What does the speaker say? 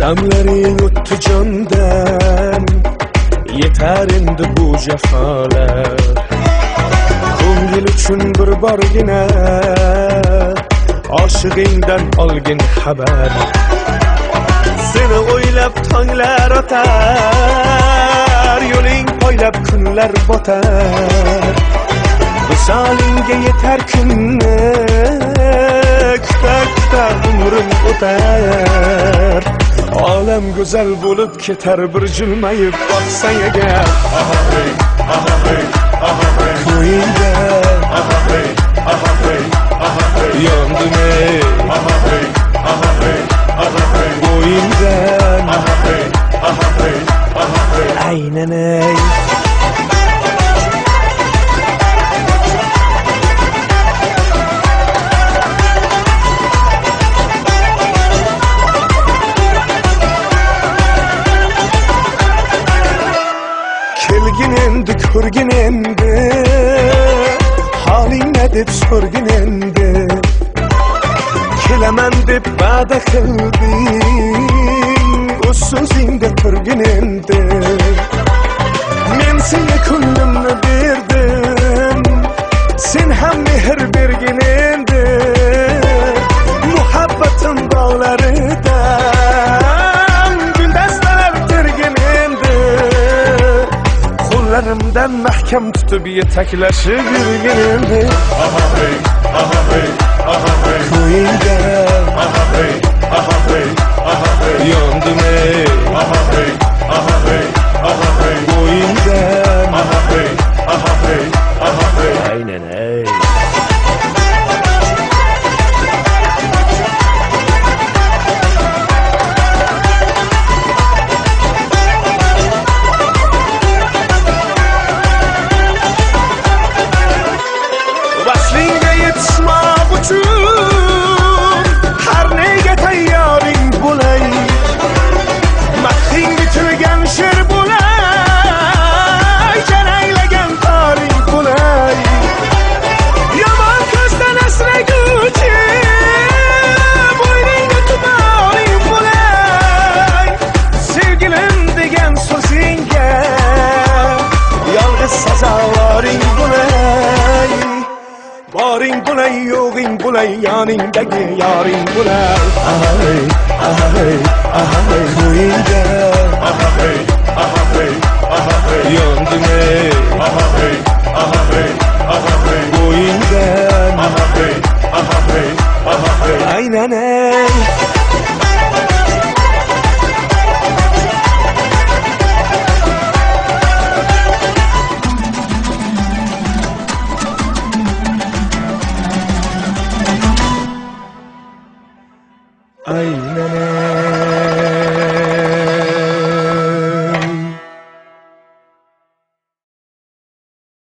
damlaring o'tdi jondan, yetar endi bu jafolar. Ko'ngil uchun bir borgina oshig'ingdan olgin xabar. Seni o'ylab tonglar o'tar, yo'ling poylab kunlar botar. Visolingga yetar kunni kuta umrim o'tar. Olam go'zal bo'lib ketar bir jilmayib boqsang agar. Ko'yingda yondim ey, bo'yingdan aynan ey. Kelgin endi, ko'rgin endi, holing ne deb so'rgin endi. Kelaman deb va'da qilding, o'z so'zingda turgin endi. Men senga ko'nglimni berdim, sen ham mehr bergin endi. Muhabbatim bog'laridan guldastalar tergin endi. Qo'llarimdan mahkam tutib yetaklashib yurgin endi. Ko'yingda yondim ey, bo'yingdan aynan ey. Vaslingga yetishmoq uchun har nega tayyoring bo'lay. Madhing bitilgan she'r bo'lay, jaranglagan toring bo'lay. Yomon ko'zdan asraguvchi bo'yningga tumoring bo'lay. Sevgilim degan so'zingga yolg'iz sazovoring bo'lay. Boring bo'lay, yo'g'ing bo'lay, yoningdagi yoring bo'lay. Ko'yingda yondim ey, bo'yingdan aynan ey. Aynen